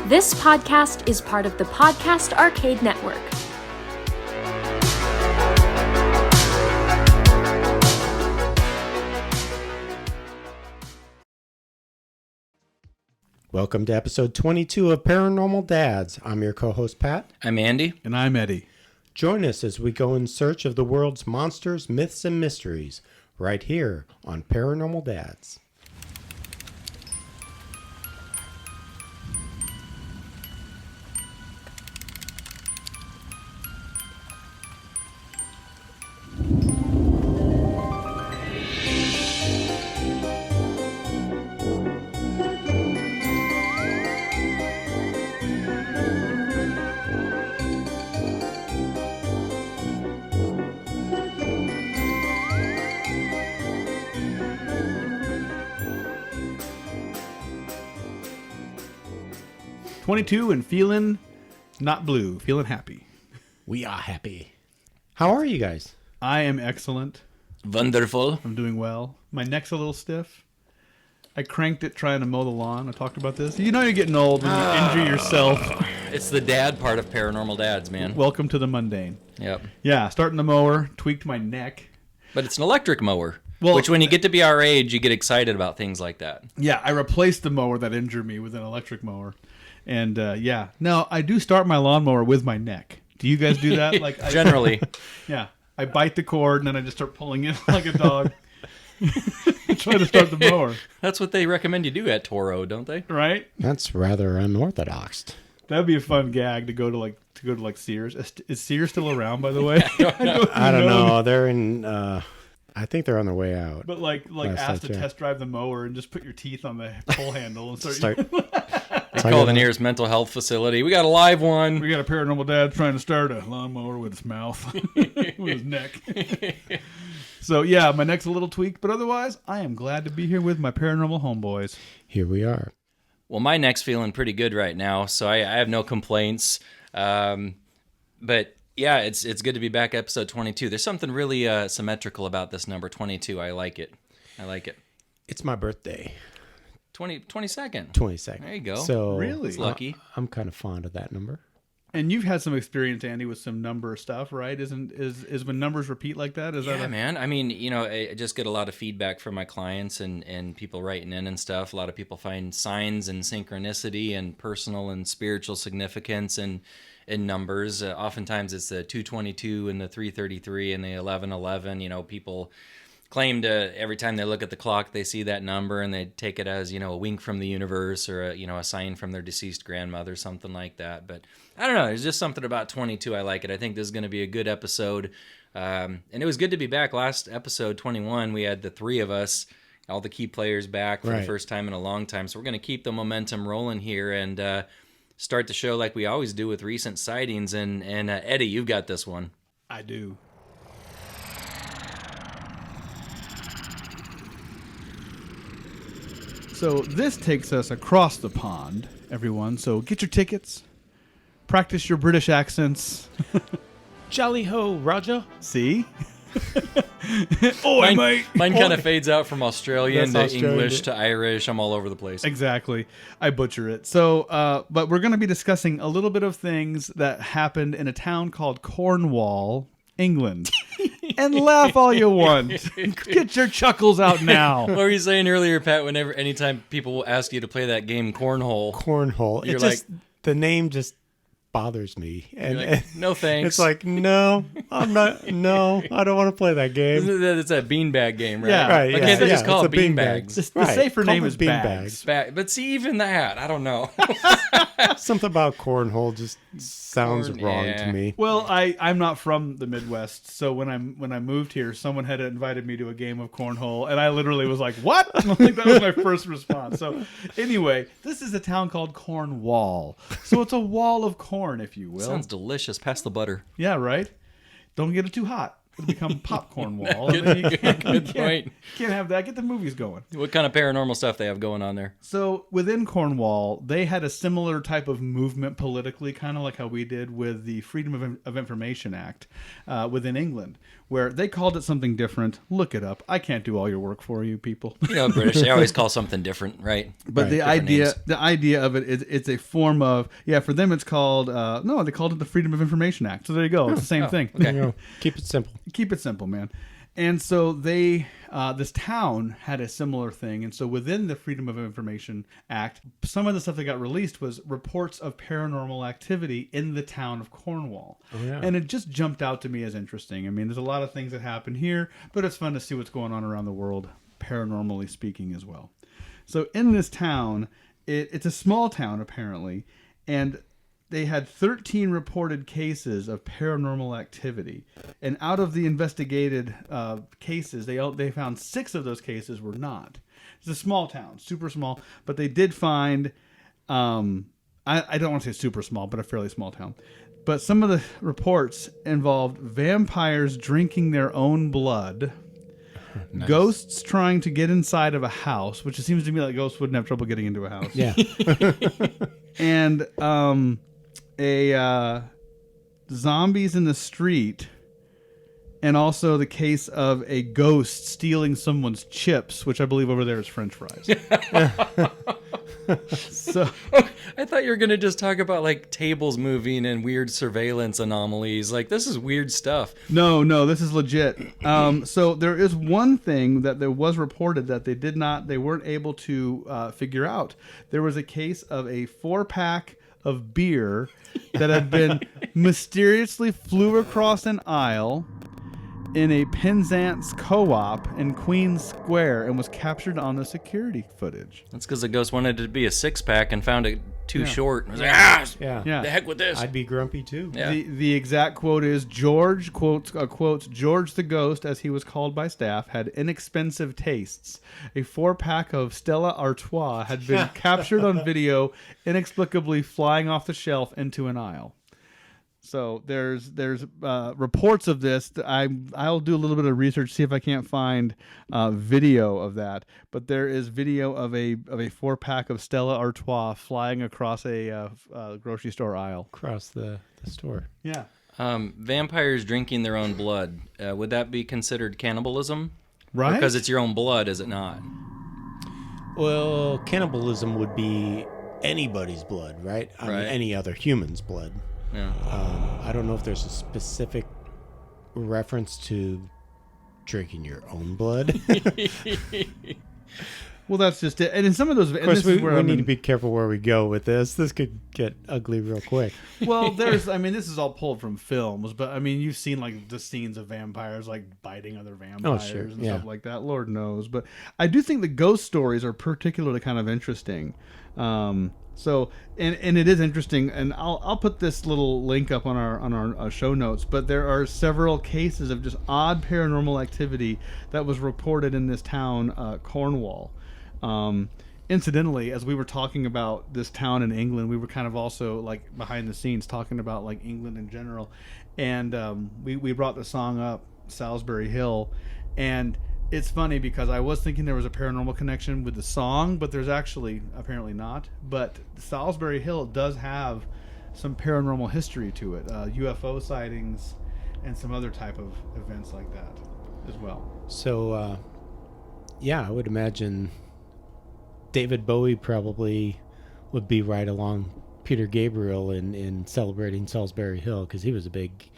This podcast is part of the Podcast Arcade Network. Welcome to episode 22 of Paranormal Dads. I'm your co-host, Pat. I'm Andy. And I'm Eddie. Join us as we go in search of the world's monsters, myths, and mysteries, right here on Paranormal Dads. .22 and feeling not blue, feeling happy. We are happy. How are you guys? I am excellent. Wonderful. I'm doing well. My neck's a little stiff. I cranked it trying to mow the lawn. I talked about this. You know you're getting old when you injure yourself. It's the dad part of Paranormal Dads, man. Welcome to the mundane. Yep. Yeah, starting the mower, tweaked my neck. But it's an electric mower, Well, which when you get to be our age, you get excited about things like that. Yeah, I replaced the mower that injured me with an electric mower. And yeah, no, I do start my lawnmower with my neck. Do you guys do that? Generally. Yeah, I bite the cord and then I just start pulling it like a dog. Try to start the mower. That's what they recommend you do at Toro, don't they? Right? That's rather unorthodox. That'd be a fun gag to go to Sears. Is Sears still around, by the way? I don't know. They're in. I think they're on their way out. But ask to test drive the mower and just put your teeth on the pull handle and start. They call the nearest mental health facility. We got a live one. We got a paranormal dad trying to start a lawnmower with his mouth, with his neck. So yeah, my neck's a little tweaked, but otherwise, I am glad to be here with my paranormal homeboys. Here we are. Well, my neck's feeling pretty good right now, so I have no complaints. But yeah, it's good to be back. Episode 22. There's something really symmetrical about this number 22. I like it. It's my birthday. 22nd. 22nd. There you go. So really, it's lucky. I'm kind of fond of that number. And you've had some experience, Andy, with some number stuff, right? Is when numbers repeat like that? Man. I mean, I just get a lot of feedback from my clients and people writing in and stuff. A lot of people find signs and synchronicity and personal and spiritual significance in numbers. Oftentimes it's the 222 and the 333 and the 1111. People claim to, every time they look at the clock, they see that number and they take it as, a wink from the universe or a sign from their deceased grandmother, something like that. But I don't know. There's just something about 22. I like it. I think this is going to be a good episode. And it was good to be back. Last episode, 21, we had the three of us, all the key players back for the first time in a long time. So we're going to keep the momentum rolling here and start the show like we always do with recent sightings. And Eddie, you've got this one. I do. So this takes us across the pond, everyone. So get your tickets, practice your British accents. Jolly ho, Roger. See? Mine kind of fades out from Australian to English to Irish. I'm all over the place. Exactly. I butcher it. So, but we're going to be discussing a little bit of things that happened in a town called Cornwall, England. And laugh all you want. Get your chuckles out now. What were you saying earlier, Pat? Anytime people will ask you to play that game, Cornhole. You're like, the name just bothers me. And no thanks. It's like, no, I'm not. No, I don't want to play that game. It's that beanbag game, right? Yeah, right. Why can't they just call it it's a beanbags? The safer name is Bags. But see, even that, I don't know. Something about cornhole just sounds wrong to me. Well, I'm not from the Midwest, so when I moved here, someone had invited me to a game of cornhole, and I literally was like, "What?" Like, that was my first response. So anyway, this is a town called Cornwall, so it's a wall of corn, if you will. Sounds delicious. Pass the butter. Yeah, right. Don't get it too hot. It'll become Popcorn Wall. And then you Good point. can't have that. Get the movies going. What kind of paranormal stuff they have going on there? So within Cornwall, they had a similar type of movement politically, kind of like how we did with the Freedom of Information Act within England, where they called it something different. Look it up. I can't do all your work for you, people. You know, British, they always call something different, right? But Right, the different names. idea of it is it's a form of, for them it's called, no, they called it the Freedom of Information Act. So there you go. It's the same thing. okay. You know, keep it simple. Keep it simple, man. And so they, this town had a similar thing. And so within the Freedom of Information Act, some of the stuff that got released was reports of paranormal activity in the town of Cornwall. Oh, yeah. And it just jumped out to me as interesting. I mean, there's a lot of things that happen here, but it's fun to see what's going on around the world, paranormally speaking as well. So in this town, it's a small town apparently, and they had 13 reported cases of paranormal activity. And out of the investigated cases, they found 6 of those cases were not. It's a small town, super small, but they did find, I don't want to say super small, but a fairly small town. But some of the reports involved vampires drinking their own blood, Nice. ghosts trying to get inside of a house, which it seems to me like ghosts wouldn't have trouble getting into a house. Yeah. And zombies in the street, and also the case of a ghost stealing someone's chips, which I believe over there is French fries. So I thought you were going to just talk about like tables moving and weird surveillance anomalies. Like, this is weird stuff. no, this is legit. So there is one thing that there was reported that they weren't able to figure out. There was a case of a 4-pack of beer that had been mysteriously flew across an aisle in a Penzance co-op in Queens Square and was captured on the security footage. That's because the ghost wanted it to be a 6-pack and found it too short. And was like, Yeah. the heck with this. I'd be grumpy too. Yeah. The exact quote is George quotes George the Ghost, as he was called by staff, had inexpensive tastes. A 4-pack of Stella Artois had been captured on video, inexplicably flying off the shelf into an aisle. So there's reports of this. I'll do a little bit of research, see if I can't find video of that. But there is video of a 4-pack of Stella Artois flying across a grocery store aisle. Across the store. Yeah. Vampires drinking their own blood. Would that be considered cannibalism? Right. Because it's your own blood, is it not? Well, cannibalism would be anybody's blood, right? I mean, Right. any other human's blood. Yeah. I don't know if there's a specific reference to drinking your own blood. Well, that's just it. And in some of those, Of course, we need to be careful where we go with this. This could get ugly real quick. Well, this is all pulled from films, but I mean, you've seen like the scenes of vampires like biting other vampires and stuff like that. Lord knows, but I do think the ghost stories are particularly kind of interesting. So, and it is interesting, and I'll put this little link up on our show notes. But there are several cases of just odd paranormal activity that was reported in this town, Cornwall. Incidentally, as we were talking about this town in England, we were kind of also like behind the scenes talking about like England in general, and we brought the song up, Salisbury Hill, and it's funny because I was thinking there was a paranormal connection with the song, but there's actually apparently not. But Salisbury Hill does have some paranormal history to it, UFO sightings and some other type of events like that as well. So, I would imagine David Bowie probably would be right along Peter Gabriel in celebrating Salisbury Hill, because he was a big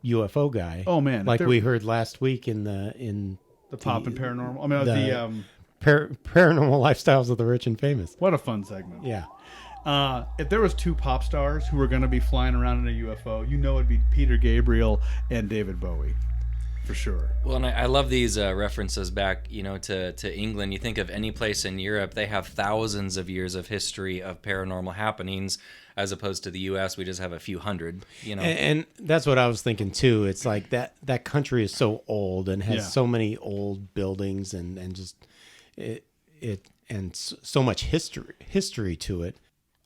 UFO guy. Oh man, like we heard last week in the Pop and Paranormal. I mean, Paranormal Lifestyles of the Rich and Famous. What a fun segment. Yeah. If there was 2 pop stars who were going to be flying around in a UFO, it'd be Peter Gabriel and David Bowie. For sure. Well, and I love these references back, to England. You think of any place in Europe, they have thousands of years of history of paranormal happenings, as opposed to the U.S. We just have a few hundred. And that's what I was thinking too. It's like that country is so old and has so many old buildings and just so much history to it.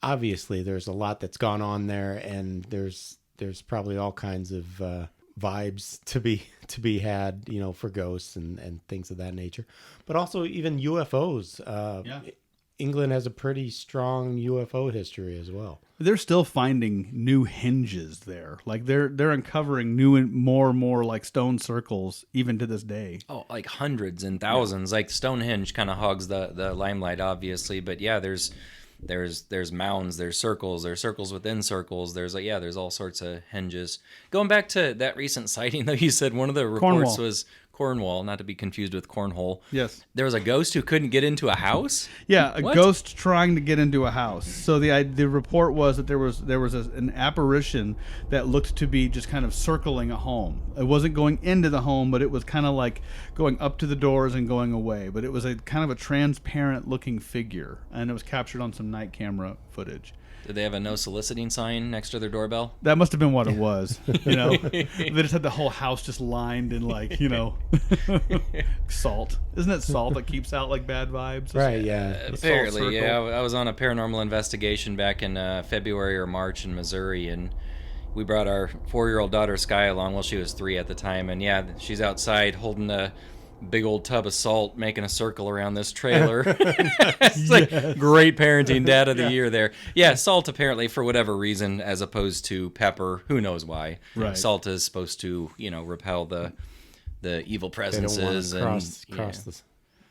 Obviously, there's a lot that's gone on there, and there's probably all kinds of vibes to be had, for ghosts and things of that nature, but also even UFOs. England has a pretty strong UFO history as well. They're still finding new hinges there. Like they're uncovering new and more like stone circles even to this day. Oh, like hundreds and thousands. Like Stonehenge kind of hogs the limelight, obviously, but yeah, there's mounds, there's circles within circles. There's all sorts of hinges. Going back to that recent sighting, though, you said one of the reports was Cornwall, not to be confused with cornhole. Yes. There was a ghost who couldn't get into a house? Yeah, a What? ghost trying to get into a house. So the report was that there was an apparition that looked to be just kind of circling a home. It wasn't going into the home, but it was kind of like going up to the doors and going away. But it was a kind of a transparent looking figure, and it was captured on some night camera footage. Did they have a no soliciting sign next to their doorbell? That must have been what it was. They just had the whole house just lined in salt. Isn't it salt that keeps out like bad vibes? Right, yeah. Apparently, yeah. I was on a paranormal investigation back in February or March in Missouri, and we brought our 4-year-old daughter Sky along. Well, she was 3 at the time, and yeah, she's outside holding a big old tub of salt, making a circle around this trailer. It's like great parenting, dad of the year there. Yeah, salt apparently for whatever reason, as opposed to pepper. Who knows why? Right. Salt is supposed to, repel the evil They presences don't want to cross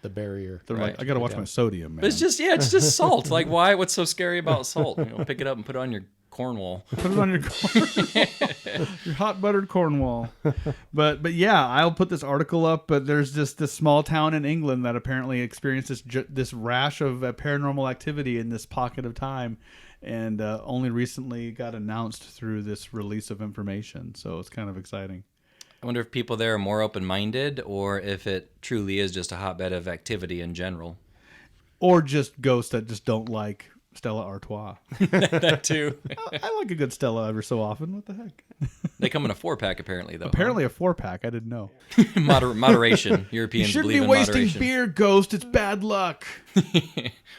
the barrier. They're like, I got to watch my sodium, man. But it's just salt. Like, why? What's so scary about salt? Pick it up and put it on your Cornwall. Put it on your hot buttered Cornwall. But yeah, I'll put this article up. But there's just this small town in England that apparently experienced this rash of paranormal activity in this pocket of time, and only recently got announced through this release of information. So it's kind of exciting. I wonder if people there are more open-minded, or if it truly is just a hotbed of activity in general. Or just ghosts that just don't like Stella Artois. That too. I like a good Stella every so often. What the heck? They come in a 4-pack apparently, though. Apparently a 4-pack. I didn't know. Moderation. You Europeans shouldn't believe be in wasting moderation. beer, Ghost. It's bad luck.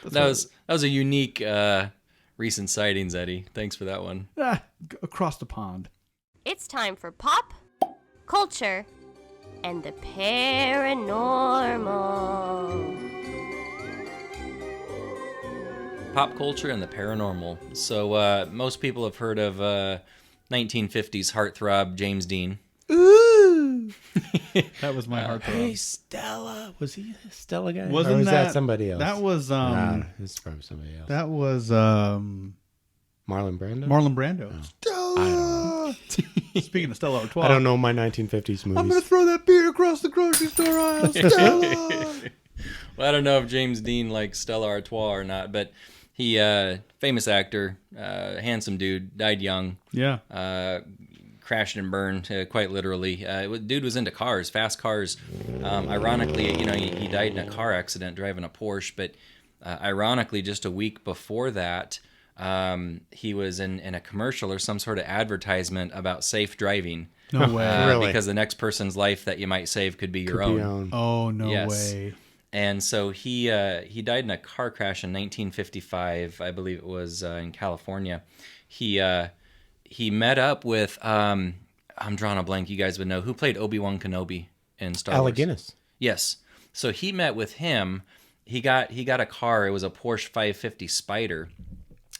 That was a unique recent sightings, Eddie. Thanks for that one. Across the pond. It's time for pop, culture, and the paranormal. Pop culture and the paranormal. So most people have heard of 1950s heartthrob James Dean. Ooh. That was my heartthrob. Hey, Stella. Was he a Stella guy? Wasn't or was that somebody else? That was it's probably somebody else. that was Marlon Brando? Marlon Brando. I Stella. Speaking of Stella Artois, I don't know my 1950s movies. I'm gonna throw that beer across the grocery store aisle. Stella. Well, I don't know if James Dean likes Stella Artois or not, but he, famous actor, handsome dude, died young. Yeah. Crashed and burned, quite literally. Dude was into cars, fast cars. Ironically, he died in a car accident driving a Porsche, but ironically, just a week before that, he was in a commercial or some sort of advertisement about safe driving. No way. Really? Because the next person's life that you might save could be your own. Oh, no Yes. way. And so he died in a car crash in 1955, I believe it was in California. He met up with I'm drawing a blank. You guys would know who played Obi-Wan Kenobi in Star Wars. Alec Guinness. Yes. So he met with him. He got a car. It was a Porsche 550 Spider,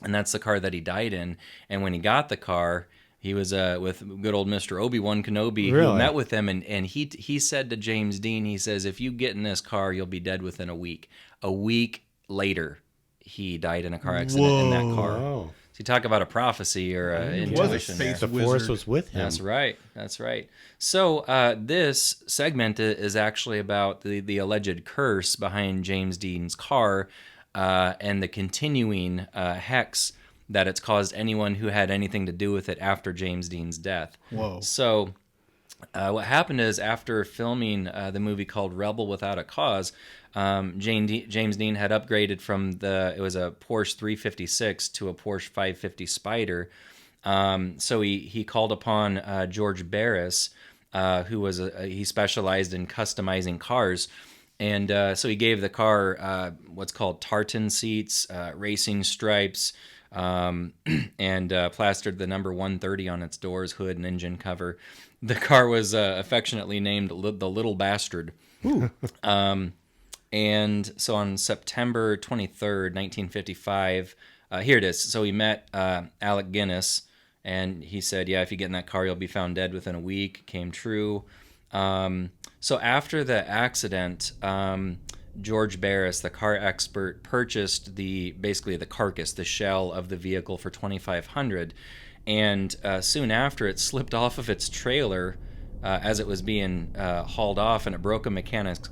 and that's the car that he died in. And when he got the car, he was with good old Mr. Obi-Wan Kenobi, Really? who met with him, and he said to James Dean, he says, if you get in this car, you'll be dead within a week. A week later, he died in a car accident in that car. Oh. So you talk about a prophecy or intuition there. The force was with him. That's right. That's right. So this segment is actually about the alleged curse behind James Dean's car and the continuing hex that it's caused anyone who had anything to do with it after James Dean's death. Whoa. So what happened is after filming the movie called Rebel Without a Cause, James Dean had upgraded from it was a Porsche 356 to a Porsche 550 Spider. So he called upon George Barris, who was he specialized in customizing cars. And so he gave the car what's called tartan seats, racing stripes, and plastered the number 130 on its doors, hood, and engine cover. The car was affectionately named the Little Bastard. And so on September 23rd, 1955, here it is. So he met Alec Guinness, and he said, yeah, if you get in that car, you'll be found dead within a week. Came true. So after the accident, George Barris, the car expert, purchased basically the carcass, the shell of the vehicle for $2,500, and soon after it slipped off of its trailer as it was being hauled off, and it broke a mechanic's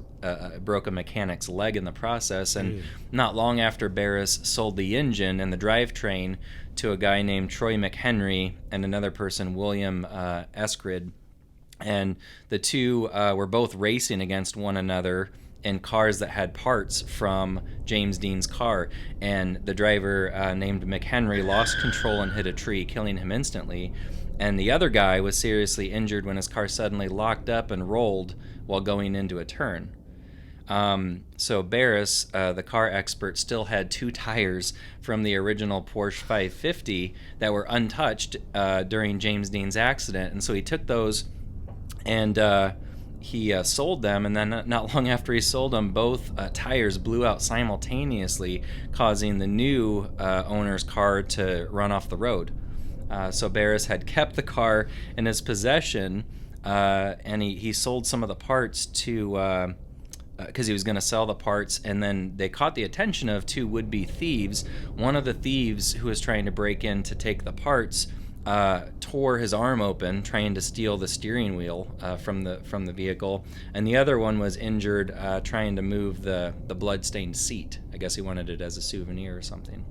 leg in the process. And not long after, Barris sold the engine and the drivetrain to a guy named Troy McHenry and another person, William Eskrid, and the two were both racing against one another in cars that had parts from James Dean's car, and the driver named McHenry lost control and hit a tree, killing him instantly, and the other guy was seriously injured when his car suddenly locked up and rolled while going into a turn. So Barris, the car expert, still had 2 tires from the original Porsche 550 that were untouched during James Dean's accident, and so he took those and he sold them, and then not long after he sold them, both tires blew out simultaneously, causing the new owner's car to run off the road. So Barris had kept the car in his possession, and he sold some of the parts to because he was going to sell the parts, and then they caught the attention of 2 would-be thieves. One of the thieves who was trying to break in to take the parts tore his arm open trying to steal the steering wheel from the vehicle, and the other one was injured trying to move the blood-stained seat. I guess he wanted it as a souvenir or something.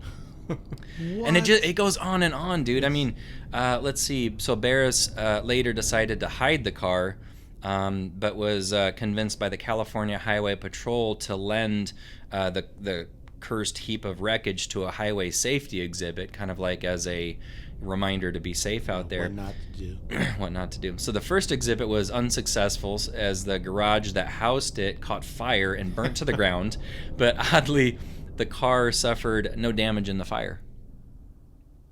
And it goes on and on, dude. I mean, let's see. So Barris later decided to hide the car, but was convinced by the California Highway Patrol to lend the cursed heap of wreckage to a highway safety exhibit, kind of like as a reminder to be safe out there. What not to do. What not to do. So the first exhibit was unsuccessful, as the garage that housed it caught fire and burnt to the ground, but oddly, the car suffered no damage in the fire.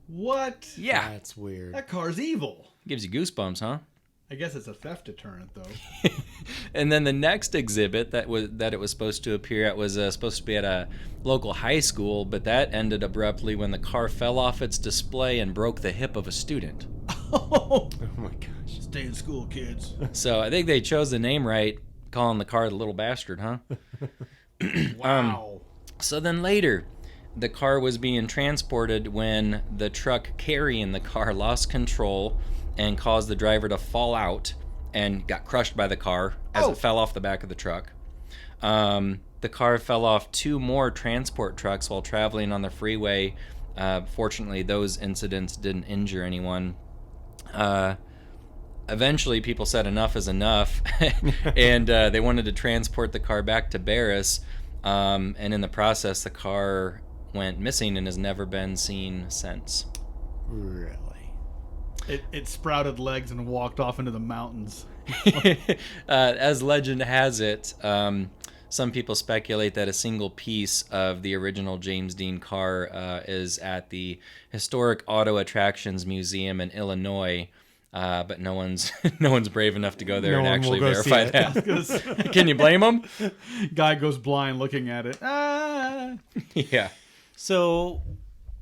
What? Yeah. That's weird. That car's evil. Gives you goosebumps, huh? I guess it's a theft deterrent, though. And then the next exhibit that it was supposed to appear at was supposed to be at a local high school, but that ended abruptly when the car fell off its display and broke the hip of a student. Oh my gosh. Stay in school, kids. So I think they chose the name right, calling the car the Little Bastard, huh? Wow. So then later, the car was being transported when the truck carrying the car lost control and caused the driver to fall out and got crushed by the car as it fell off the back of the truck. The car fell off 2 more transport trucks while traveling on the freeway. Fortunately, those incidents didn't injure anyone. Eventually, people said enough is enough, and they wanted to transport the car back to Barris, and in the process, the car went missing and has never been seen since. Really? It sprouted legs and walked off into the mountains. As legend has it, some people speculate that a single piece of the original James Dean car is at the Historic Auto Attractions Museum in Illinois, but no one's brave enough to go there and actually verify that. Can you blame them? Guy goes blind looking at it. Ah. Yeah. So,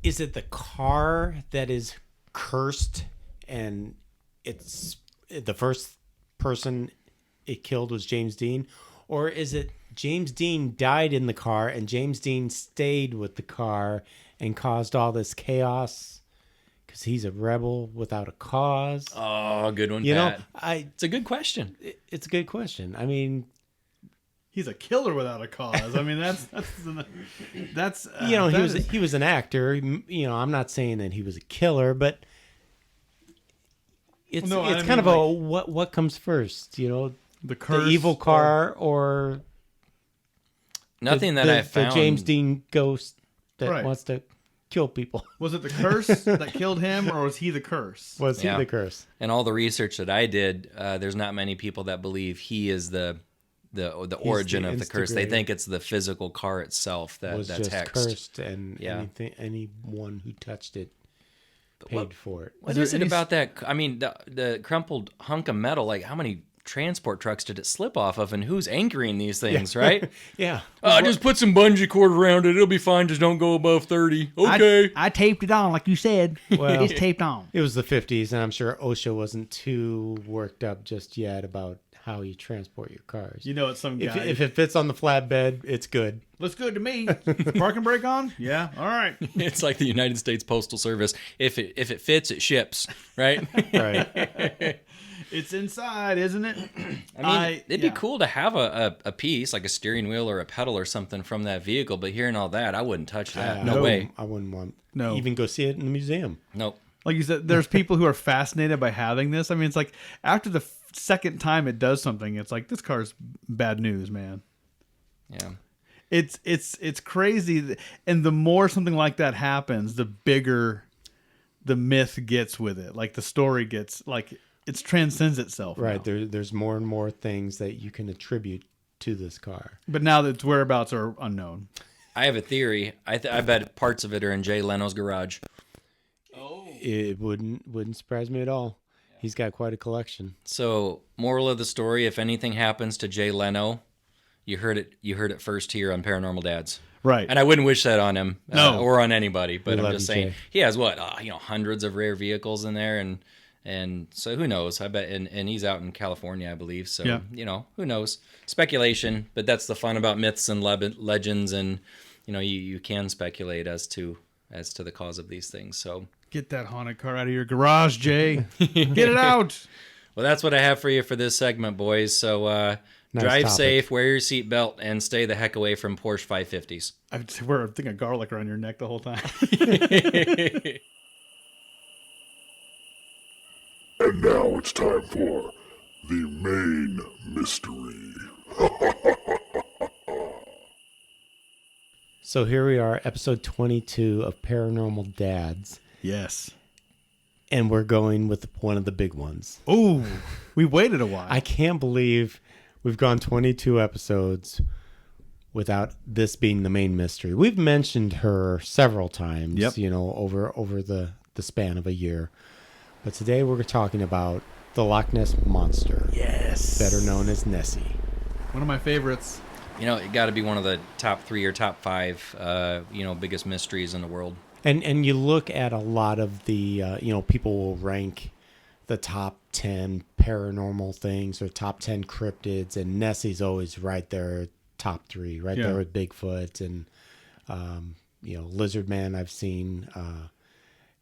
is it the car that is cursed, and it's the first person it killed was James Dean? Or is it James Dean died in the car and James Dean stayed with the car and caused all this chaos because he's a rebel without a cause? Oh, good one, you Pat. know, it's a good question. It's a good question. I mean, he's a killer without a cause. I mean, that's you know, he was an actor. You know, I'm not saying that he was a killer, but it's kind of a what comes first, you know, the curse, the evil car, or nothing that I found. The James Dean ghost that Right. wants to kill people. Was it the curse that killed him, or was he the curse? Was he the curse? And all the research that I did, there's not many people that believe he is the the origin of the curse. They instigator. think it's the physical car itself was that's just hexed. cursed, and Yeah. anyone who touched it paid what- for it. What Is is there it any about that? I mean, the crumpled hunk of metal. Like, how many transport trucks did it slip off of, and who's anchoring these things? Right? Yeah. Just put some bungee cord around it. It'll be fine. Just don't go above 30. Okay. I taped it on, like you said. Well- It's taped on. It was the 50s, and I'm sure OSHA wasn't too worked up just yet about how you transport your cars. You know, it's some guy. If it fits on the flatbed, it's good. Looks good to me. Parking brake on? Yeah. All right. It's like the United States Postal Service. If it fits, it ships. Right? Right. It's inside, isn't it? I mean, it'd be cool to have a piece, like a steering wheel or a pedal or something from that vehicle, but hearing all that, I wouldn't touch that. No way. I wouldn't want No. even go see it in the museum. Nope. Like you said, there's people who are fascinated by having this. I mean, it's like after the second time it does something, it's like, this car's bad news, man. Yeah. It's crazy. And the more something like that happens, the bigger the myth gets with it. Like the story gets, like, it transcends itself. Right. now. There's more and more things that you can attribute to this car. But now its whereabouts are unknown. I have a theory. I bet parts of it are in Jay Leno's garage. It wouldn't surprise me at all. He's got quite a collection. So, moral of the story: if anything happens to Jay Leno, you heard it first here on Paranormal Dads. Right. And I wouldn't wish that on him, No. or on anybody. But We I'm love just you, saying, Jay. he has what hundreds of rare vehicles in there, and so who knows? I bet, and he's out in California, I believe. So Yeah. who knows? Speculation, but that's the fun about myths and legends, and you can speculate as to the cause of these things. So. Get that haunted car out of your garage, Jay. Get it out. Well, that's what I have for you for this segment, boys. So Nice drive topic. safe, wear your seatbelt, and stay the heck away from Porsche 550s. I wear a thing of garlic around your neck the whole time. And now it's time for the main mystery. So here we are, episode 22 of Paranormal Dads, Yes. and we're going with one of the big ones. Oh, we waited a while. I can't believe we've gone 22 episodes without this being the main mystery. We've mentioned her several times, Yep. over the span of a year. But today we're talking about the Loch Ness Monster, Yes. better known as Nessie. One of my favorites. It got to be one of the top 3 or top 5, biggest mysteries in the world. And you look at a lot of the, people will rank the top 10 paranormal things or top 10 cryptids, and Nessie's always right there, top 3, right Yeah. there with Bigfoot and, Lizard Man I've seen.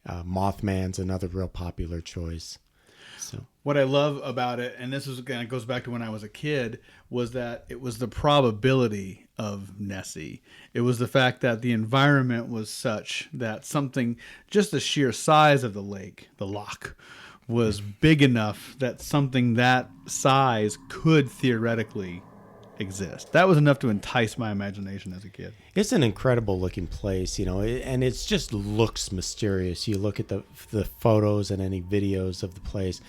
Mothman's another real popular choice. So What I love about it, and this is again, it goes back to when I was a kid, was that it was the probability of Nessie. It was the fact that the environment was such that something, just the sheer size of the lake, the loch, was big enough that something that size could theoretically exist. That was enough to entice my imagination as a kid. it's an incredible looking place, and it's just looks mysterious. You look at the photos and any videos of the place,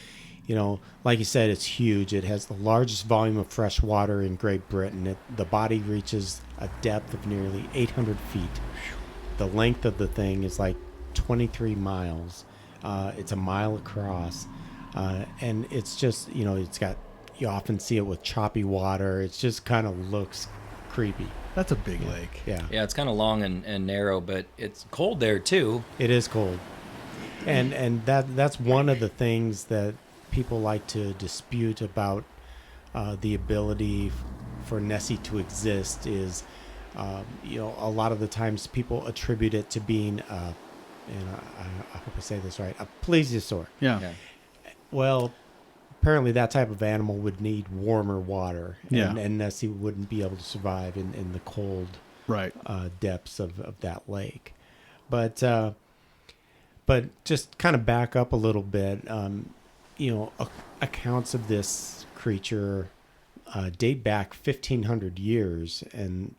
like you said, it's huge. It has the largest volume of fresh water in Great Britain. The body reaches a depth of nearly 800 feet. The length of the thing is like 23 miles. It's a mile across. And it's just, you often see it with choppy water. It just kind of looks creepy. That's a big lake. Yeah. Yeah, it's kind of long and narrow, but it's cold there too. It is cold. And that's one of the things that people like to dispute about the ability for Nessie to exist is, a lot of the times people attribute it to being, I hope I say this right, a plesiosaur. Yeah. Well, apparently that type of animal would need warmer water, Yeah. and Nessie wouldn't be able to survive in the cold Right. depths of that lake. But just kind of back up a little bit, accounts of this creature date back 1,500 years, and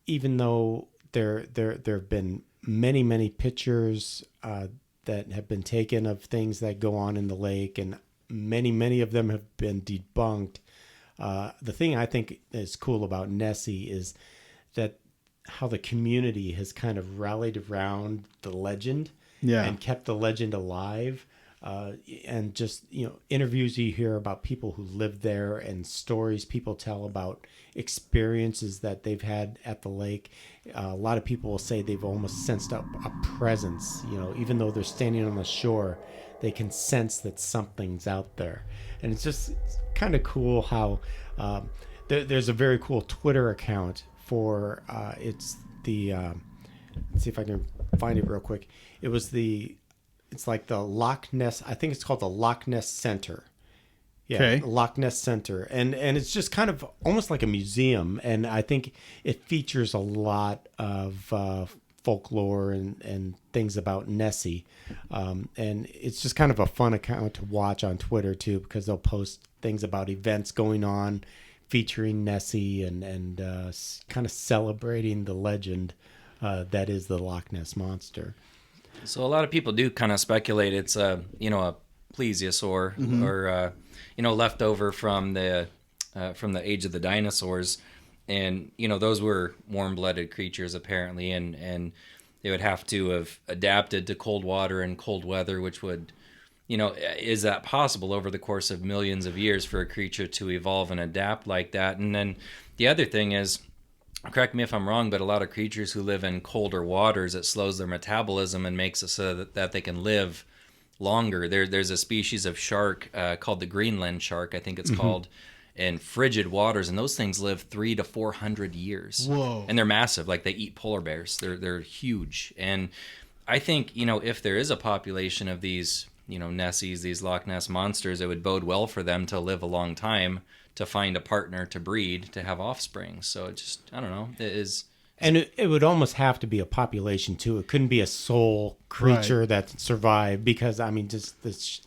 even though there have been many pictures that have been taken of things that go on in the lake, and many of them have been debunked. The thing I think is cool about Nessie is that how the community has kind of rallied around the legend and kept the legend alive. And just, interviews you hear about people who lived there and stories people tell about experiences that they've had at the lake. A lot of people will say they've almost sensed a presence, even though they're standing on the shore, they can sense that something's out there. And it's just kind of cool how there's a very cool Twitter account for it's the let's see if I can find it real quick. It's like the Loch Ness, I think it's called the Loch Ness Center. Yeah, Okay. Loch Ness Center. And it's just kind of almost like a museum. And I think it features a lot of folklore and things about Nessie. And it's just kind of a fun account to watch on Twitter, too, because they'll post things about events going on featuring Nessie and kind of celebrating the legend that is the Loch Ness Monster. So a lot of people do kind of speculate it's a plesiosaur or left over from the age of the dinosaurs, and those were warm-blooded creatures apparently, and they would have to have adapted to cold water and cold weather, which would, is that possible over the course of millions of years for a creature to evolve and adapt like that? And then the other thing is, correct me if I'm wrong, but a lot of creatures who live in colder waters, it slows their metabolism and makes it so that they can live longer. There's a species of shark called the Greenland shark, I think it's called, in frigid waters, and those things live 300 to 400 years. Whoa! And they're massive, like they eat polar bears. They're huge, and I think if there is a population of these Nessies, these Loch Ness monsters, it would bode well for them to live a long time, to find a partner to breed, to have offspring. So it just, I don't know, it is. And it would almost have to be a population too. It couldn't be a sole creature that survived, because just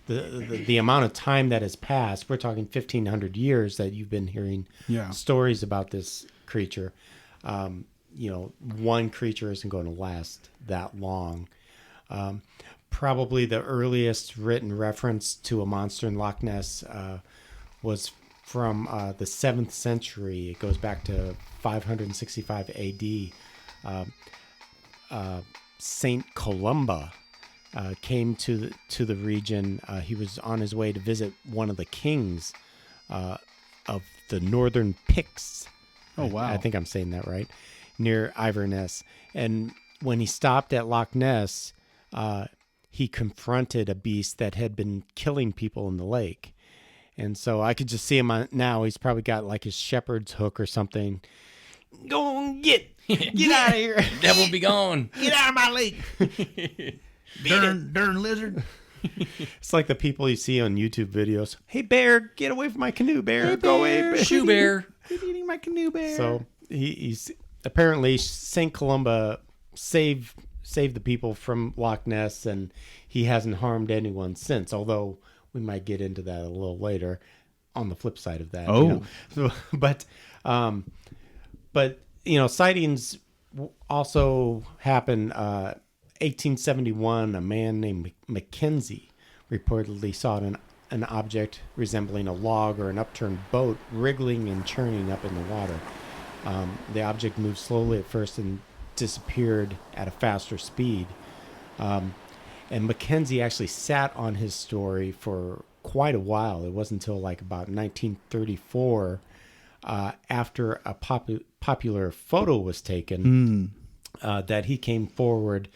the amount of time that has passed. We're talking 1,500 years that you've been hearing stories about this creature. One creature isn't going to last that long. Probably the earliest written reference to a monster in Loch Ness was from the 7th century. It goes back to 565 AD. Saint Columba came to the region. He was on his way to visit one of the kings of the northern Picts. Oh, wow. I think I'm saying that right. Near Inverness. And when he stopped at Loch Ness, he confronted a beast that had been killing people in the lake. And so I could just see him now. He's probably got like his shepherd's hook or something. Go on, get out of here. Devil be gone. Get out of my lake. Darn lizard. It's like the people you see on YouTube videos. Hey, bear, get away from my canoe, bear. Hey, Go away, bear. bear. Shoe bear. Quit eating my canoe, bear. So he's apparently St. Columba saved the people from Loch Ness, and he hasn't harmed anyone since, although we might get into that a little later on the flip side of that. Oh. So, but sightings also happen. 1871, a man named Mackenzie reportedly saw an object resembling a log or an upturned boat wriggling and churning up in the water. The object moved slowly at first and disappeared at a faster speed. And Mackenzie actually sat on his story for quite a while. It wasn't until like about 1934, after a popular photo was taken, that he came forward,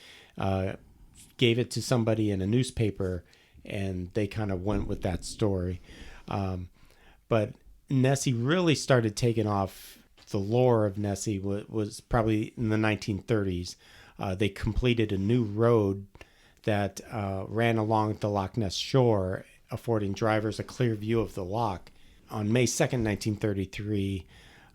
gave it to somebody in a newspaper, and they kind of went with that story. But Nessie really started taking off. The lore of Nessie was probably in the 1930s. They completed a new road that ran along the Loch Ness shore, affording drivers a clear view of the loch. On May 2nd, 1933,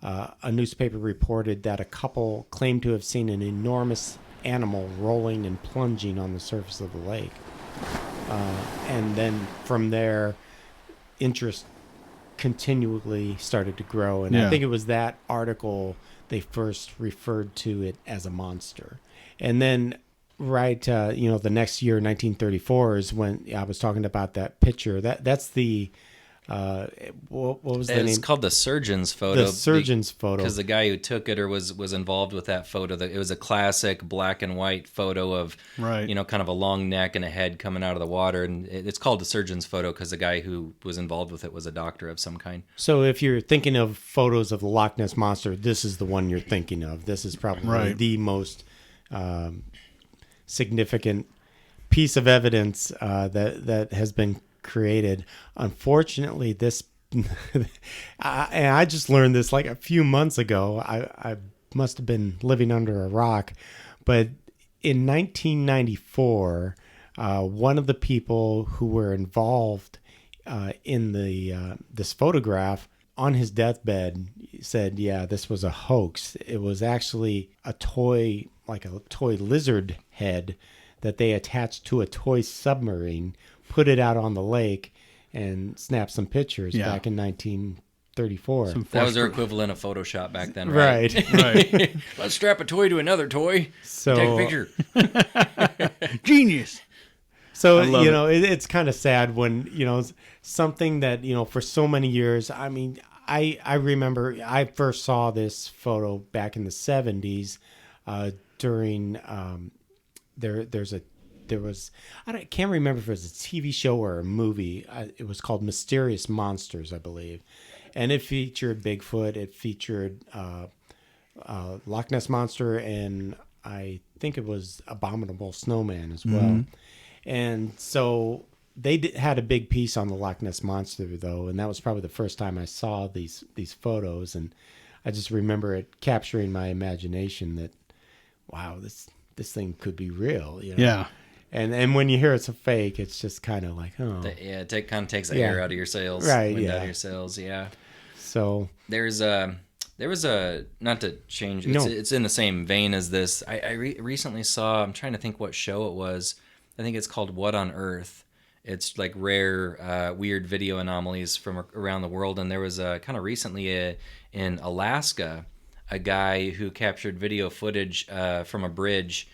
a newspaper reported that a couple claimed to have seen an enormous animal rolling and plunging on the surface of the lake. And then from there, interest continually started to grow. And I think it was that article they first referred to it as a monster. And then right, the next year, 1934, is when I was talking about that picture. That's the what was the name? It's called the surgeon's photo. The surgeon's photo. Because the guy who took it or was involved with that photo, it was a classic black and white photo of, Right. kind of a long neck and a head coming out of the water. And it's called the surgeon's photo because the guy who was involved with it was a doctor of some kind. So if you're thinking of photos of the Loch Ness Monster, this is the one you're thinking of. This is probably Right. the most significant piece of evidence that has been created. Unfortunately, this and I just learned this like a few months ago. I must have been living under a rock, but in 1994, one of the people who were involved in this photograph on his deathbed said, "Yeah, this was a hoax. It was actually a toy, like a toy lizard head that they attached to a toy submarine, put it out on the lake, and snapped some pictures back in 1934." That was their equivalent of Photoshop back then, right? Right. Right. Let's strap a toy to another toy. So Take a picture. Genius. So, I love it's kind of sad when, something that, for so many years, I mean, I remember I first saw this photo back in the 70s during, there was, I can't remember if it was a TV show or a movie. It was called Mysterious Monsters, I believe. And it featured Bigfoot. It featured Loch Ness Monster, and I think it was Abominable Snowman as well. Mm-hmm. And so they had a big piece on the Loch Ness Monster, though, and that was probably the first time I saw these photos. And I just remember it capturing my imagination that, wow, this thing could be real. Yeah. And when you hear it's a fake, it's just kind of like, oh. It kind of takes the Yeah. air out of your sails. Right, Wind yeah. out of your sails, yeah. So There was a, not to change, it's in the same vein as this. I recently saw, I'm trying to think what show it was. I think it's called What on Earth. It's like rare, weird video anomalies from around the world. And there was kind of recently in Alaska, a guy who captured video footage from a bridge,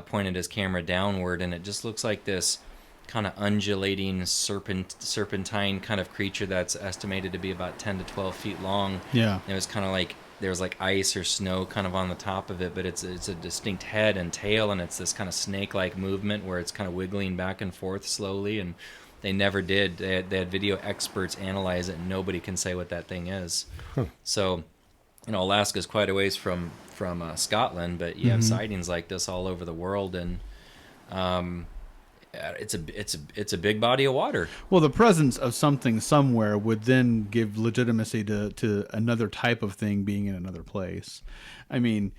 pointed his camera downward, and it just looks like this kind of undulating serpentine kind of creature that's estimated to be about 10 to 12 feet long. Yeah. It was kind of like there was like ice or snow kind of on the top of it, but it's a distinct head and tail, and it's this kind of snake-like movement where it's kind of wiggling back and forth slowly. And they never did. They had video experts analyze it, and nobody can say what that thing is. So, Alaska's quite a ways from Scotland, but you have sightings like this all over the world, and it's a big body of water. Well, the presence of something somewhere would then give legitimacy to another type of thing being in another place. I mean,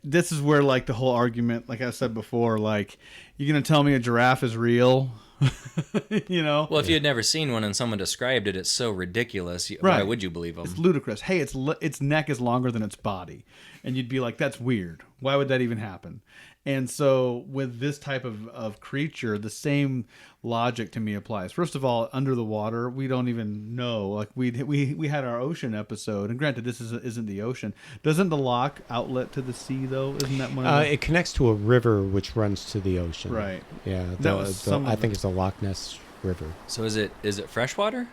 this is where, like, the whole argument, like I said before, like, you're going to tell me a giraffe is real? Well, if you had never seen one and someone described it, it's so ridiculous. Right. Why would you believe them? It's ludicrous. Hey, its neck is longer than its body. And you'd be like, that's weird. Why would that even happen? And so with this type of creature, the same logic to me applies. First of all, under the water, we don't even know. Like we had our ocean episode, and granted, this isn't the ocean. Doesn't the loch outlet to the sea though? Isn't that one? it connects to a river which runs to the ocean. Right. Yeah. I think it's the Loch Ness River. So is it freshwater?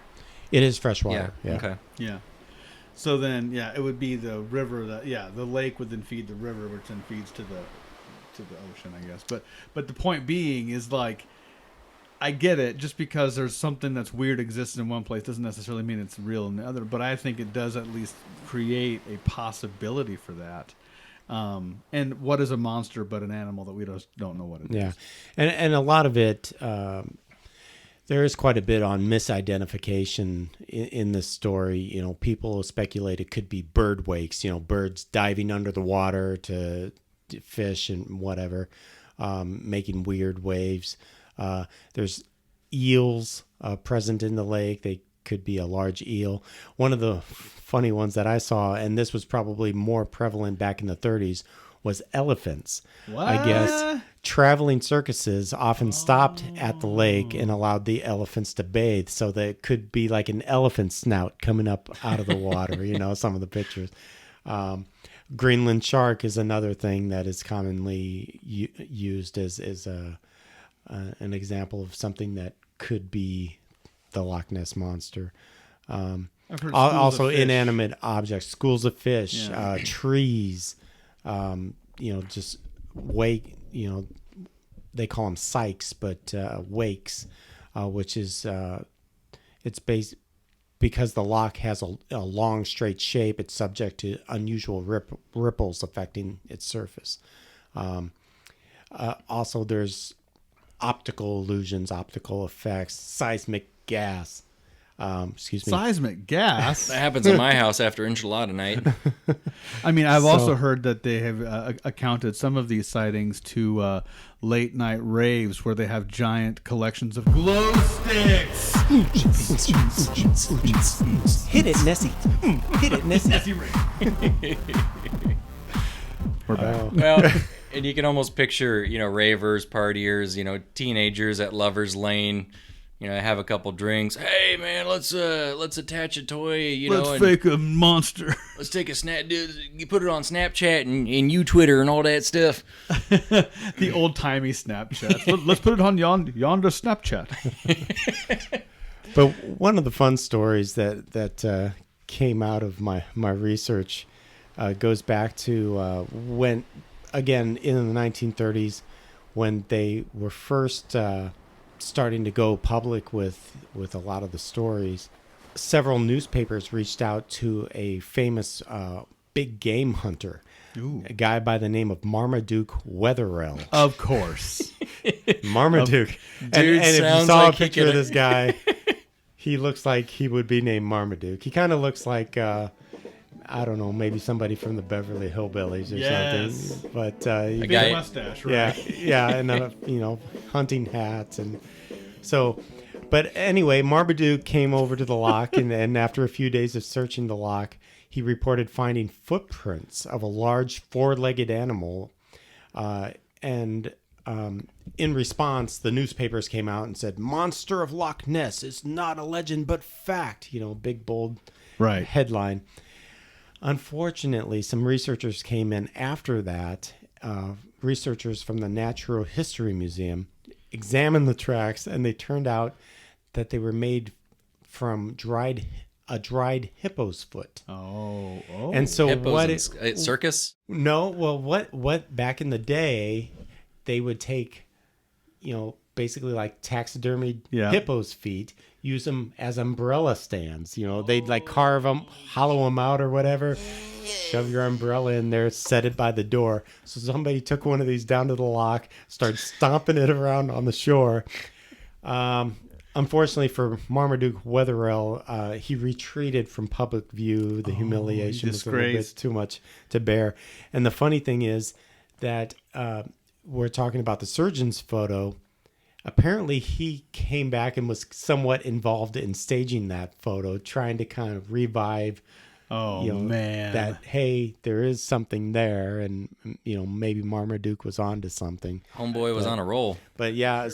It is freshwater. Yeah. Okay. Yeah. So then, it would be the river the lake would then feed the river, which then feeds to the ocean, I guess. But the point being is, like, I get it. Just because there's something that's weird exists in one place doesn't necessarily mean it's real in the other. But I think it does at least create a possibility for that. And what is a monster but an animal that we don't know what it is? Yeah, and a lot of it, there is quite a bit on misidentification in this story. People speculate it could be bird wakes. Birds diving under the water to fish and whatever, making weird waves. There's eels present in the lake. They could be a large eel. One of the funny ones that I saw, and this was probably more prevalent back in the 30s, was elephants. What? I guess traveling circuses often stopped at the lake and allowed the elephants to bathe, so that it could be like an elephant snout coming up out of the water, some of the pictures. Greenland shark is another thing that is commonly used as an example of something that could be the Loch Ness Monster. I've heard Also, schools of fish. inanimate objects, schools of fish, Yeah. trees, just wake. They call them sykes, but wakes, which is it's based because the loch has a long straight shape. It's subject to unusual ripples affecting its surface. Also, there's optical illusions, optical effects, seismic gas. Excuse me. Seismic gas. That happens in my house after enchilada night. I mean, I've also heard that they have accounted some of these sightings to late night raves where they have giant collections of glow sticks. Hit it, Nessie. Hit it, Nessie. Nessie rave. We're back. Well, and you can almost picture, ravers, partiers, teenagers at Lover's Lane, have a couple drinks. Hey man, let's attach a toy, Let's and fake a monster. let's take a snap. You put it on Snapchat and you Twitter and all that stuff. The old timey Snapchat. Let's put it on yonder Snapchat. But one of the fun stories that came out of my research goes back to when, again, in the 1930s, when they were first starting to go public with a lot of the stories. Several newspapers reached out to a famous big game hunter, a guy by the name of Marmaduke Wetherell. Of course. Marmaduke. And if you sounds saw like a he picture of could- this guy, he looks like he would be named Marmaduke. He kind of looks like, I don't know, maybe somebody from the Beverly Hillbillies or Yes. something. But A Big guy- mustache, right? yeah, and hunting hats, and so. But anyway, Marmaduke came over to the loch, and after a few days of searching the loch, he reported finding footprints of a large four-legged animal, and in response, the newspapers came out and said, "Monster of Loch Ness is not a legend but fact." Big bold Right. headline. Unfortunately, some researchers came in after that. Researchers from the Natural History Museum examined the tracks, and they turned out that they were made from a dried hippo's foot. Oh. And so Hippos and circus? No, well, what back in the day, they would take, basically like taxidermied hippo's feet, use them as umbrella stands. They'd like carve them, hollow them out or whatever, shove your umbrella in there, set it by the door. So somebody took one of these down to the loch, started stomping it around on the shore. Unfortunately for Marmaduke Wetherell, he retreated from public view. The humiliation was a little bit too much to bear. And the funny thing is that we're talking about the surgeon's photo. Apparently, he came back and was somewhat involved in staging that photo, trying to kind of revive man. that, hey, there is something there, and maybe Marmaduke was onto something. Homeboy was on a roll. But yeah,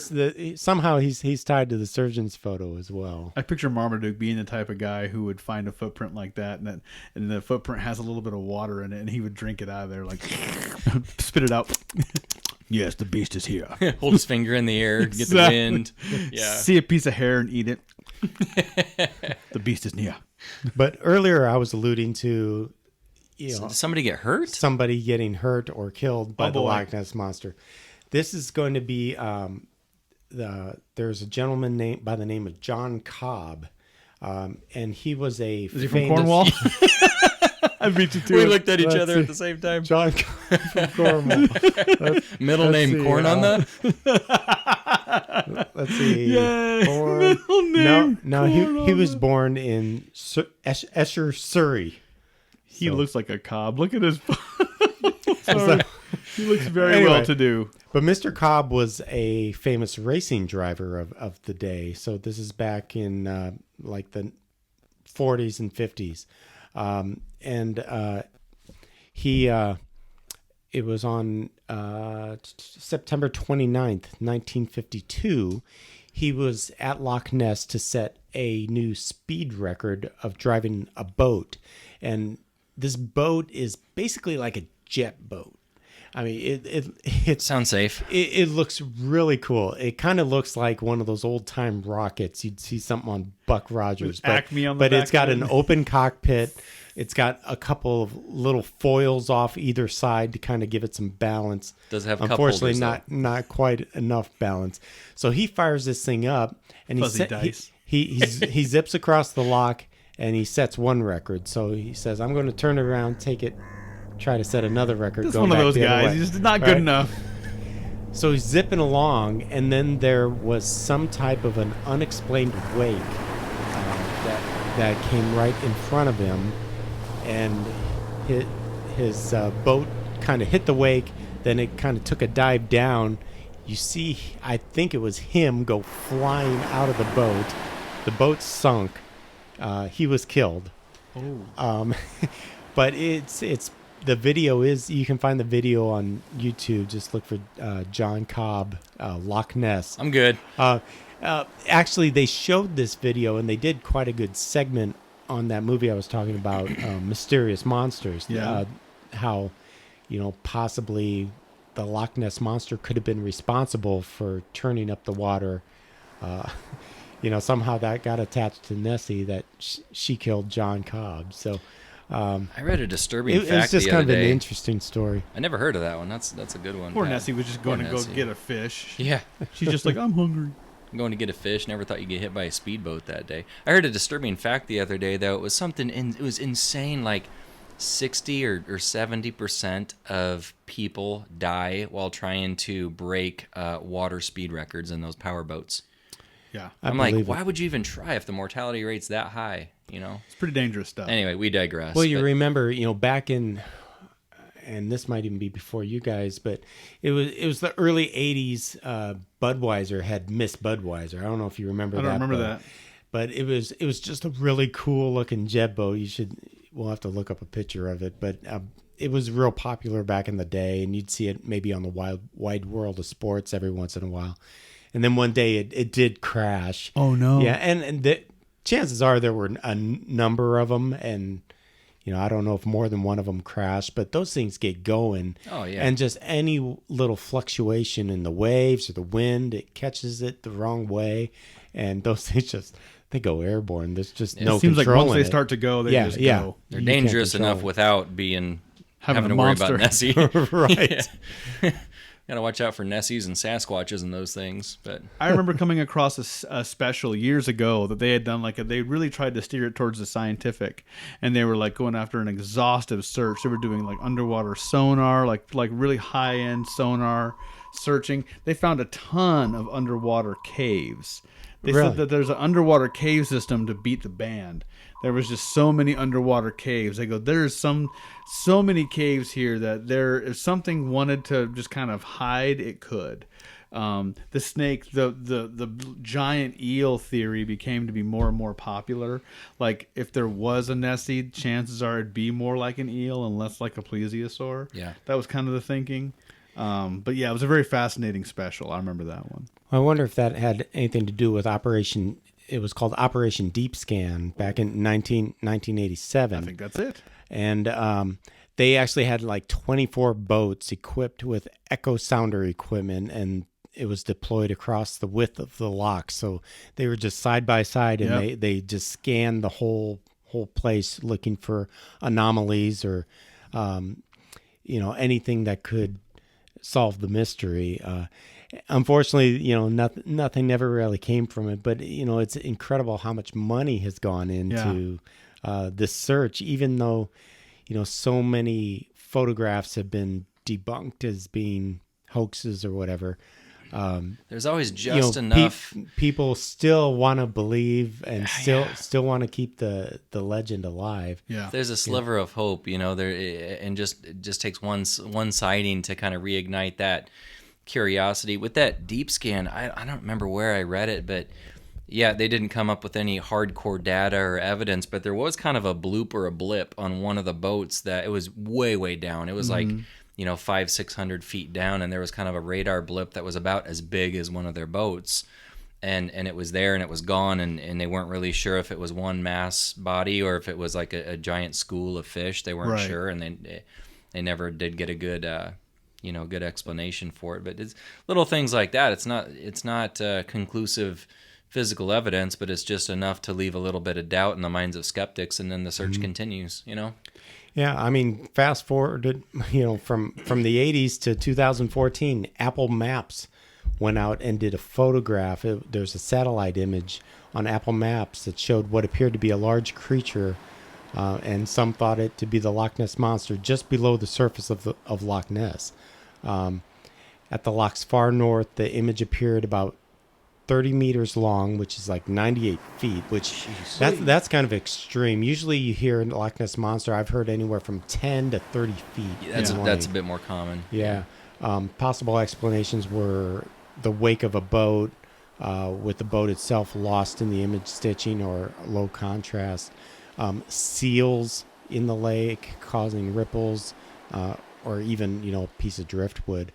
somehow he's tied to the surgeon's photo as well. I picture Marmaduke being the type of guy who would find a footprint like that, and the footprint has a little bit of water in it, and he would drink it out of there, like spit it out. Yes, the beast is here. Hold his finger in the air, get the wind. Yeah. See a piece of hair and eat it. The beast is near. But earlier I was alluding to, Did somebody get hurt? somebody getting hurt or killed by the boy. Loch Ness Monster. This is going to be there's a gentleman by the name of John Cobb, and he was a Is he from Cornwall? I beat you to We it. looked at each Let's other see. at the same time. John Cobb from Cornwall. Middle name see, corn on the. Let's see. Yay. Born- Middle name No, he was born in Esher, Surrey. He So- looks like a cob. Look at his. Sorry. He looks very Anyway. well to do. But Mr. Cobb was a famous racing driver of the day. So this is back in like the 40s and 50s. It was on September 29th, 1952. He was at Loch Ness to set a new speed record of driving a boat. And this boat is basically like a jet boat. I mean, it Sounds safe. It looks really cool. It kind of looks like one of those old time rockets. You'd see something on Buck Rogers, With Acme on the but back it's got of it. an open cockpit. It's got a couple of little foils off either side to kind of give it some balance. Does it have cup Unfortunately, holders, not quite enough balance. So he fires this thing up, and Fuzzy dice. he zips across the lock, and he sets one record. So he says, "I'm going to turn it around, take it, try to set another record." Just going one of back those the other guys. way. He's just not good Right. enough. So he's zipping along, and then there was some type of an unexplained wake that came right in front of him, and his boat kind of hit the wake. Then it kind of took a dive down. You see, I think it was him go flying out of the boat. The boat sunk. He was killed. Oh. But it's the video is, you can find the video on YouTube. Just look for John Cobb, Loch Ness. I'm good. Actually, they showed this video, and they did quite a good segment on that movie I was talking about, Mysterious Monsters. Yeah. How, possibly the Loch Ness Monster could have been responsible for turning up the water. Somehow that got attached to Nessie, that she killed John Cobb. So I read a disturbing it was fact just the kind other of an day. interesting story. I never heard of that one. That's a good one. Poor Pat. Nessie was just Poor going to go Nessie. get a fish. Yeah. She's just like, I'm hungry. I'm going to get a fish. Never thought you'd get hit by a speedboat that day. I heard a disturbing fact the other day, though. It was something, it was insane. Like 60 or 70% of people die while trying to break water speed records in those power boats. Yeah. I'm like, believe it. why would you even try if the mortality rate's that high? It's pretty dangerous stuff. Anyway, we digress. Well, you but- remember, back in, and this might even be before you guys, but it was the early '80s. Budweiser had Miss Budweiser. I don't know if you remember. I don't remember that. But it was just a really cool looking jet boat. We'll have to look up a picture of it, but it was real popular back in the day, and you'd see it maybe on the wide world of sports every once in a while. And then one day it did crash. Oh, no. Yeah, and the chances are there were a number of them, and I don't know if more than one of them crashed, but those things get going. Oh, yeah. And just any little fluctuation in the waves or the wind, it catches it the wrong way, and those things they go airborne. There's just no It seems like controlling once they it. start to go, they Yeah, just yeah. go. They're You can't dangerous control enough it. without being Having having a to worry monster. about Nessie. Right. Yeah. Gotta watch out for Nessies and Sasquatches and those things. But I remember coming across a special years ago that they had done they really tried to steer it towards the scientific, and they were like going after an exhaustive search. They were doing like underwater sonar, like really high end sonar searching. They found a ton of underwater caves. They Really? said that there's an underwater cave system to beat the band. There was just so many underwater caves. They go, there's so many caves here that if something wanted to just kind of hide, it could. The snake, the giant eel theory became to be more and more popular. Like if there was a Nessie, chances are it'd be more like an eel and less like a plesiosaur. Yeah. That was kind of the thinking. But yeah, it was a very fascinating special. I remember that one. I wonder if that had anything to do with Operation. It was called Operation Deep Scan back in 1987. I think that's it. And they actually had like 24 boats equipped with echo sounder equipment, and it was deployed across the width of the loch. So they were just side by side, and Yep. they just scanned the whole place, looking for anomalies or anything that could solve the mystery. Unfortunately, nothing never really came from it. But it's incredible how much money has gone into this search, even though so many photographs have been debunked as being hoaxes or whatever. there's always just enough. People still want to believe and still want to keep the legend alive. Yeah. There's a sliver of hope, there, and it just takes one sighting to kind of reignite that curiosity. With that deep scan, I don't remember where I read it, but yeah, they didn't come up with any hardcore data or evidence, but there was kind of a bloop or a blip on one of the boats that it was way down. It was like 500-600 feet down, and there was kind of a radar blip that was about as big as one of their boats. and it was there and it was gone, and they weren't really sure if it was one mass body or if it was like a giant school of fish. They weren't sure, and they never did get a good good explanation for it. But it's little things like that. It's not conclusive physical evidence, but it's just enough to leave a little bit of doubt in the minds of skeptics, and then the search continues. Yeah, I mean, fast forward, from the 80s to 2014, Apple Maps went out and did a photograph. There's a satellite image on Apple Maps that showed what appeared to be a large creature, and some thought it to be the Loch Ness Monster just below the surface of Loch Ness. At the loch's far north, the image appeared about 30 meters long, which is like 98 feet, which that's kind of extreme. Usually you hear Loch Ness Monster, I've heard anywhere from 10 to 30 feet. That's a bit more common. Yeah. Possible explanations were the wake of a boat, with the boat itself lost in the image stitching or low contrast, seals in the lake causing ripples, or even, a piece of driftwood.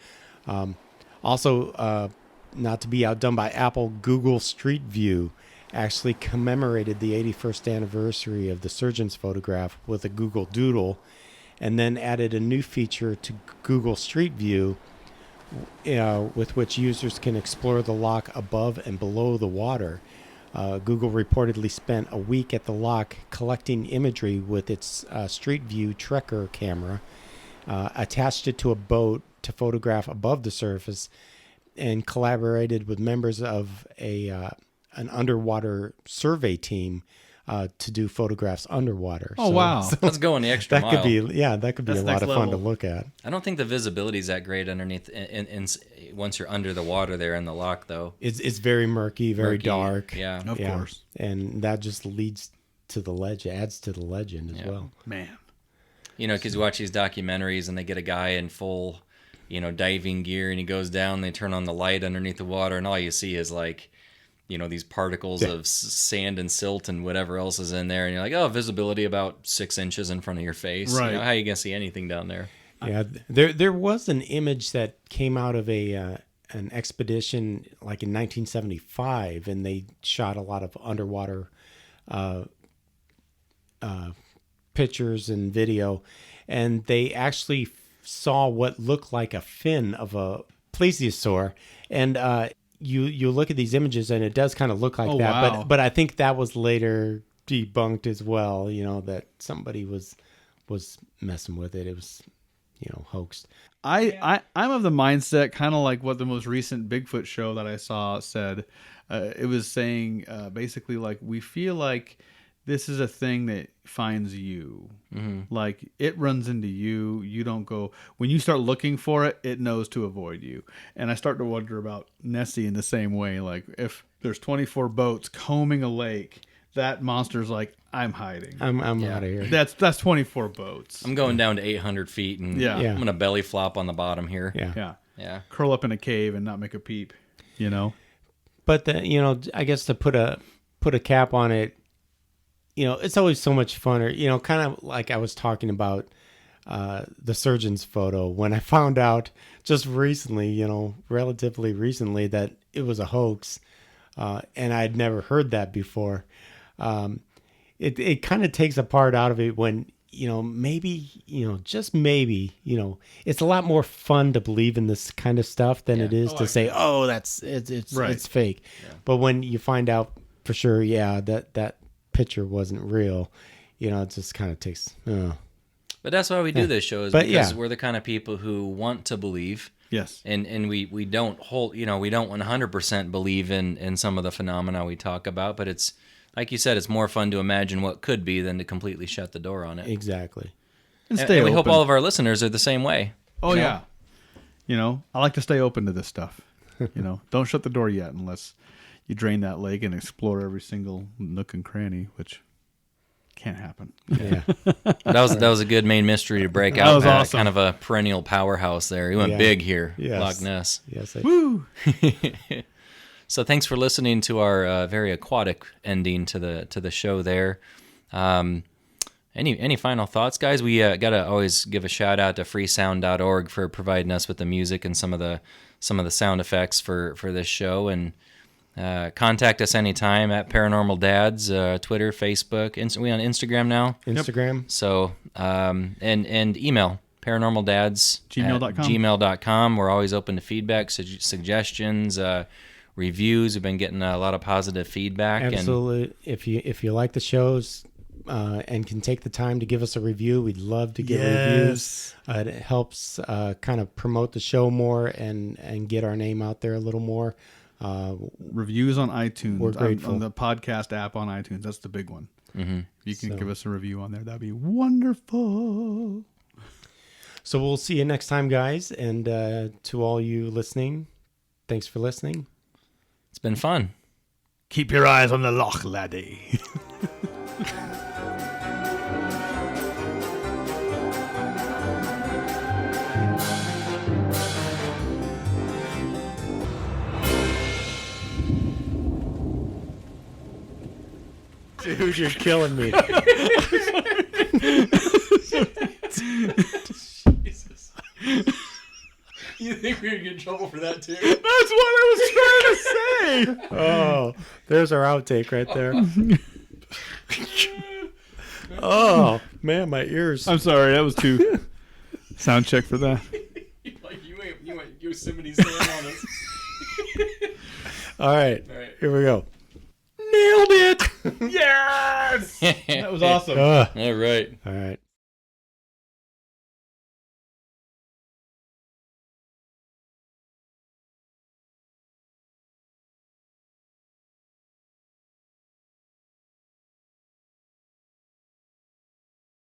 Also, not to be outdone by Apple, Google Street View actually commemorated the 81st anniversary of the surgeon's photograph with a Google Doodle, and then added a new feature to Google Street View, with which users can explore the loch above and below the water. Google reportedly spent a week at the loch collecting imagery with its Street View Trekker camera, attached it to a boat to photograph above the surface, and collaborated with members of an underwater survey team to do photographs underwater. Oh, wow. So let's go on the extra that mile. could be a lot of fun to look at. I don't think the visibility is that great underneath in once you're under the water there in the loch, though. It's very murky, very dark. Yeah, Of course. And that just leads to the legend, adds to the legend as well. Man. Because you watch these documentaries and they get a guy in full, diving gear, and he goes down, they turn on the light underneath the water, and all you see is like, these particles of sand and silt and whatever else is in there, and you're like, oh, visibility about 6 inches in front of your face. Right. How are you gonna see anything down there? Yeah, there was an image that came out of an expedition like in 1975, and they shot a lot of underwater pictures and video, and they actually saw what looked like a fin of a plesiosaur, and you look at these images and it does kind of look like that. Wow. But I think that was later debunked as well. That somebody was messing with it. It was hoaxed. I'm of the mindset, kind of like what the most recent Bigfoot show that I saw said. It was saying basically like, we feel like this is a thing that finds you. Mm-hmm. Like it runs into you. You don't go, when you start looking for it, it knows to avoid you. And I start to wonder about Nessie in the same way. Like if there's 24 boats combing a lake, that monster's like, I'm hiding. I'm out of here. That's 24 boats. I'm going down to 800 feet, and I'm gonna belly flop on the bottom here. Yeah. Curl up in a cave and not make a peep. But I guess to put a cap on it, it's always so much funner, kind of like I was talking about the surgeon's photo. When I found out just recently, relatively recently, that it was a hoax, and I'd never heard that before, it kind of takes a part out of it when, maybe, just maybe, it's a lot more fun to believe in this kind of stuff than it is to say, oh, it's fake. Yeah. But when you find out for sure, that picture wasn't real, it just kind of takes But that's why we do this show, is because we're the kind of people who want to believe. Yes. And we don't we don't 100% believe in some of the phenomena we talk about, but it's like you said, it's more fun to imagine what could be than to completely shut the door on it. Exactly. And stay open. We hope all of our listeners are the same way. Oh yeah. I like to stay open to this stuff. Don't shut the door yet unless you drain that lake and explore every single nook and cranny, which can't happen. Yeah. That was a good main mystery to break out. That was awesome. Kind of a perennial powerhouse there. He went big here, Loch Ness. Yes. Woo! So thanks for listening to our very aquatic ending to the show there. Any final thoughts, guys? We gotta always give a shout out to freesound.org for providing us with the music and some of the sound effects for this show. And Contact us anytime at Paranormal Dads, Twitter, Facebook. We on Instagram now. Instagram. So, and email paranormaldads Gmail.com. gmail.com. We're always open to feedback, suggestions, reviews. We've been getting a lot of positive feedback. Absolutely. If you like the shows and can take the time to give us a review, we'd love to get reviews. It helps kind of promote the show more and get our name out there a little more. Reviews on iTunes. We're grateful. On the podcast app on iTunes. That's the big one. Mm-hmm. If you can give us a review on there, that'd be wonderful. So we'll see you next time, guys. And to all you listening, thanks for listening. It's been fun. Keep your eyes on the loch, laddie. Dude, you're killing me. Jesus. You think we're gonna get in trouble for that too? That's what I was trying to say. Oh, there's our outtake right there. Oh, man, my ears. I'm sorry, that was too. Sound check for that. You went Yosemite Sam on us. All right, here we go. Nailed it. Yes. That was awesome. All right. All right.